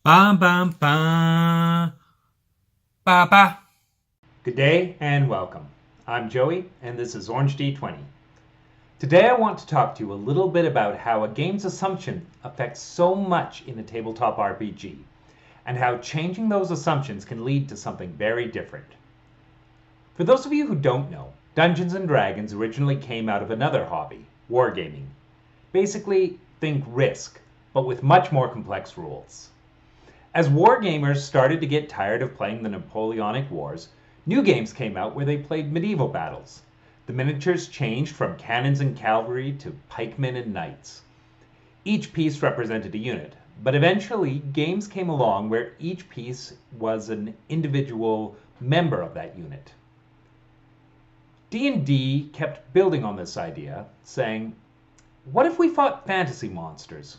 Bam bam bam ba ba. Good day and welcome. I'm Joey and this is Orange D20. Today I want to talk to you a little bit about how a game's assumption affects so much in a tabletop RPG and how changing those assumptions can lead to something very different. For those of you who don't know, Dungeons and Dragons originally came out of another hobby, wargaming. Basically, think Risk, but with much more complex rules. As wargamers started to get tired of playing the Napoleonic Wars, new games came out where they played medieval battles. The miniatures changed from cannons and cavalry to pikemen and knights. Each piece represented a unit, but eventually games came along where each piece was an individual member of that unit. D&D kept building on this idea, saying, what if we fought fantasy monsters?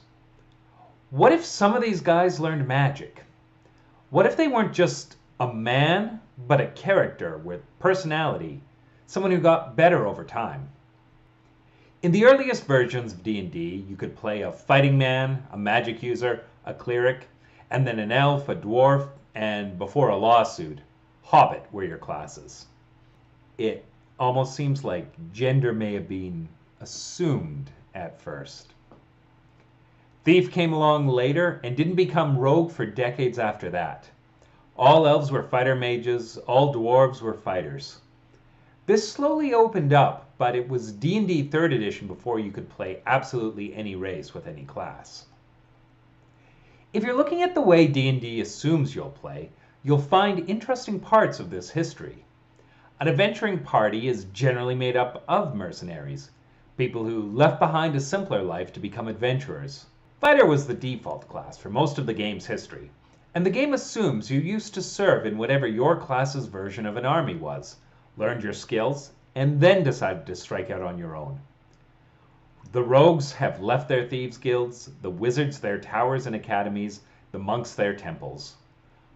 What if some of these guys learned magic? What if they weren't just a man, but a character with personality, someone who got better over time? In the earliest versions of D&D, you could play a fighting man, a magic user, a cleric, and then an elf, a dwarf, and before a lawsuit, hobbit were your classes. It almost seems like gender may have been assumed at first. Thief came along later and didn't become rogue for decades after that. All elves were fighter mages, all dwarves were fighters. This slowly opened up, but it was D&D 3rd edition before you could play absolutely any race with any class. If you're looking at the way D&D assumes you'll play, you'll find interesting parts of this history. An adventuring party is generally made up of mercenaries, people who left behind a simpler life to become adventurers. Fighter was the default class for most of the game's history, and the game assumes you used to serve in whatever your class's version of an army was, learned your skills, and then decided to strike out on your own. The rogues have left their thieves' guilds, the wizards their towers and academies, the monks their temples.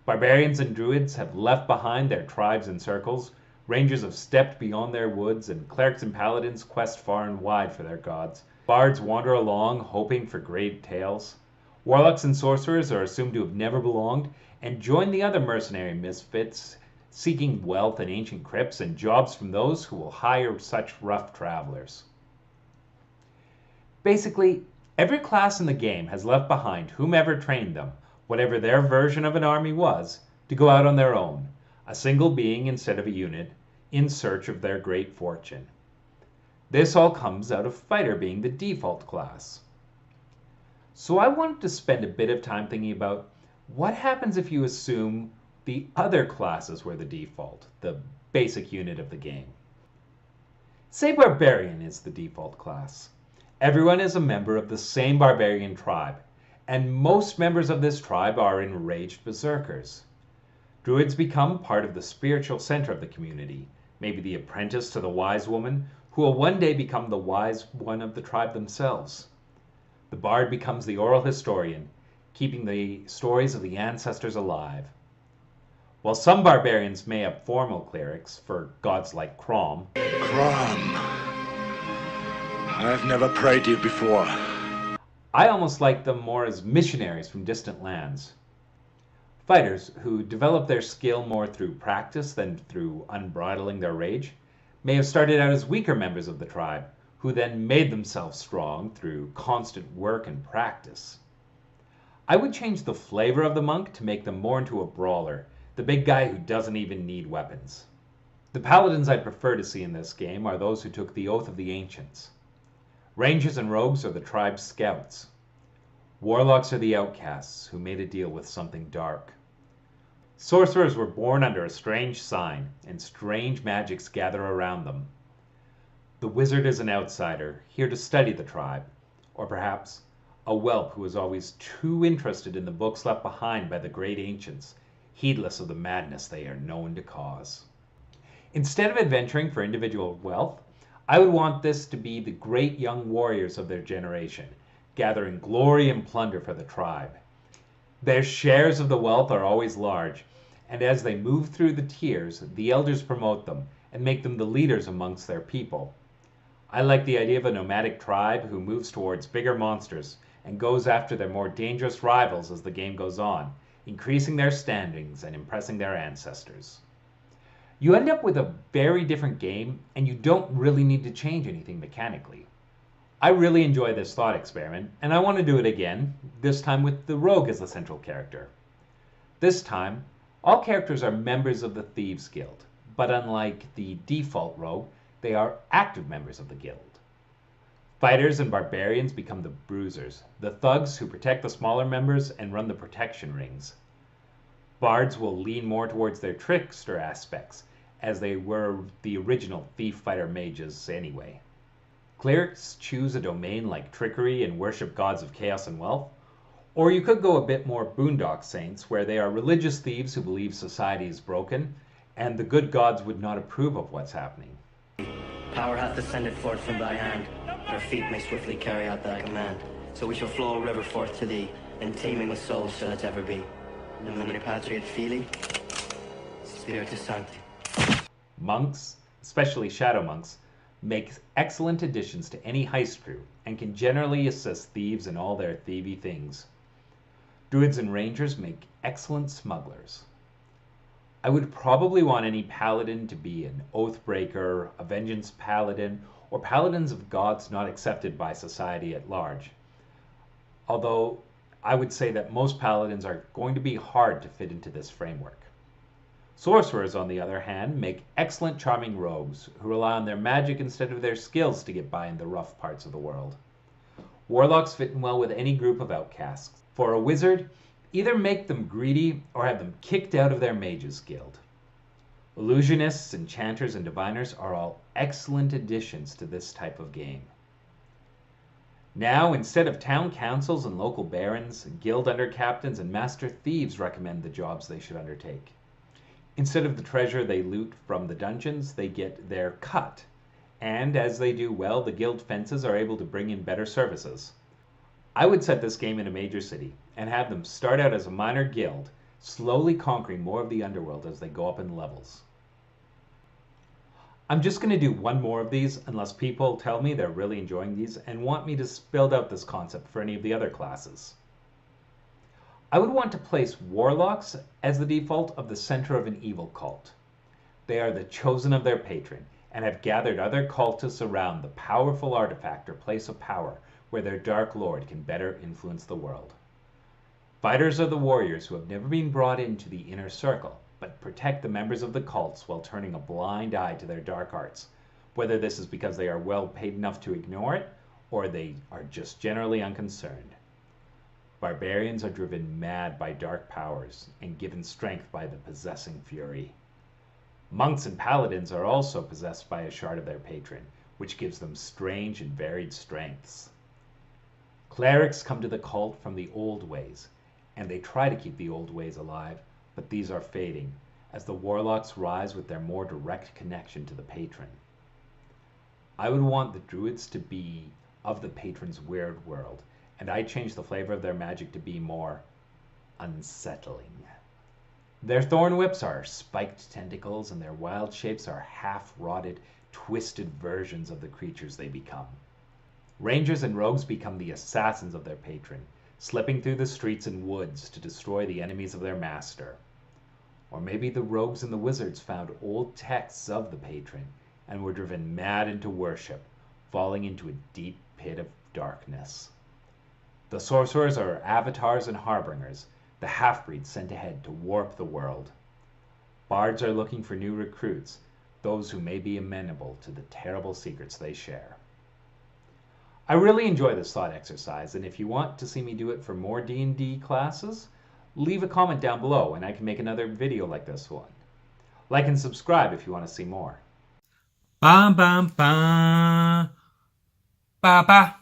Barbarians and druids have left behind their tribes and circles, rangers have stepped beyond their woods, and clerics and paladins quest far and wide for their gods. Bards wander along, hoping for great tales. Warlocks and sorcerers are assumed to have never belonged, and join the other mercenary misfits, seeking wealth in ancient crypts and jobs from those who will hire such rough travelers. Basically, every class in the game has left behind whomever trained them, whatever their version of an army was, to go out on their own, a single being instead of a unit, in search of their great fortune. This all comes out of fighter being the default class. So I wanted to spend a bit of time thinking about what happens if you assume the other classes were the default, the basic unit of the game. Say Barbarian is the default class. Everyone is a member of the same barbarian tribe, and most members of this tribe are enraged berserkers. Druids become part of the spiritual center of the community, maybe the apprentice to the wise woman, who will one day become the wise one of the tribe themselves. The bard becomes the oral historian, keeping the stories of the ancestors alive. While some barbarians may have formal clerics for gods like Crom, I've never prayed to you before. I almost like them more as missionaries from distant lands. Fighters, who develop their skill more through practice than through unbridling their rage, may have started out as weaker members of the tribe, who then made themselves strong through constant work and practice. I would change the flavor of the monk to make them more into a brawler, the big guy who doesn't even need weapons. The paladins I'd prefer to see in this game are those who took the Oath of the Ancients. Rangers and rogues are the tribe's scouts. Warlocks are the outcasts who made a deal with something dark. Sorcerers were born under a strange sign, and strange magics gather around them. The wizard is an outsider, here to study the tribe, or perhaps a whelp who is always too interested in the books left behind by the great ancients, heedless of the madness they are known to cause. Instead of adventuring for individual wealth, I would want this to be the great young warriors of their generation, gathering glory and plunder for the tribe. Their shares of the wealth are always large, and as they move through the tiers, the elders promote them and make them the leaders amongst their people. I like the idea of a nomadic tribe who moves towards bigger monsters and goes after their more dangerous rivals as the game goes on, increasing their standings and impressing their ancestors. You end up with a very different game, and you don't really need to change anything mechanically. I really enjoy this thought experiment, and I want to do it again, this time with the rogue as the central character. This time, all characters are members of the Thieves Guild, but unlike the default rogue, they are active members of the guild. Fighters and barbarians become the bruisers, the thugs who protect the smaller members and run the protection rings. Bards will lean more towards their trickster aspects, as they were the original thief fighter mages anyway. Clerics choose a domain like trickery and worship gods of chaos and wealth, or you could go a bit more Boondock Saints, where they are religious thieves who believe society is broken, and the good gods would not approve of what's happening. Power hath descended forth from thy hand, our feet may swiftly carry out thy command. So we shall flow a river forth to thee, and teeming with souls shall it ever be. Nomine Patri et Filii, Spiritus Sancti. Monks, especially shadow monks, make excellent additions to any heist crew, and can generally assist thieves in all their thievy things. Druids and rangers make excellent smugglers. I would probably want any paladin to be an Oathbreaker, a Vengeance Paladin, or paladins of gods not accepted by society at large. Although I would say that most paladins are going to be hard to fit into this framework. Sorcerers, on the other hand, make excellent charming rogues who rely on their magic instead of their skills to get by in the rough parts of the world. Warlocks fit in well with any group of outcasts. For a wizard, either make them greedy or have them kicked out of their mages guild. Illusionists, enchanters, and diviners are all excellent additions to this type of game. Now, instead of town councils and local barons, guild undercaptains and master thieves recommend the jobs they should undertake. Instead of the treasure they loot from the dungeons, they get their cut. And as they do well, the guild fences are able to bring in better services. I would set this game in a major city and have them start out as a minor guild, slowly conquering more of the underworld as they go up in levels. I'm just going to do one more of these unless people tell me they're really enjoying these and want me to build out this concept for any of the other classes. I would want to place warlocks as the default of the center of an evil cult. They are the chosen of their patron and have gathered other cultists around the powerful artifact or place of power where their dark lord can better influence the world. Fighters are the warriors who have never been brought into the inner circle, but protect the members of the cults while turning a blind eye to their dark arts, whether this is because they are well paid enough to ignore it, or they are just generally unconcerned. Barbarians are driven mad by dark powers, and given strength by the possessing fury. Monks and paladins are also possessed by a shard of their patron, which gives them strange and varied strengths. Clerics come to the cult from the old ways, and they try to keep the old ways alive, but these are fading, as the warlocks rise with their more direct connection to the patron. I would want the druids to be of the patron's weird world, and I change the flavor of their magic to be more unsettling. Their thorn whips are spiked tentacles, and their wild shapes are half-rotted, twisted versions of the creatures they become. Rangers and rogues become the assassins of their patron, slipping through the streets and woods to destroy the enemies of their master. Or maybe the rogues and the wizards found old texts of the patron and were driven mad into worship, falling into a deep pit of darkness. The sorcerers are avatars and harbingers, the half-breeds sent ahead to warp the world. Bards are looking for new recruits, those who may be amenable to the terrible secrets they share. I really enjoy this thought exercise, and if you want to see me do it for more D&D classes, leave a comment down below and I can make another video like this one. Like and subscribe if you want to see more. Bam bam bam. Ba ba.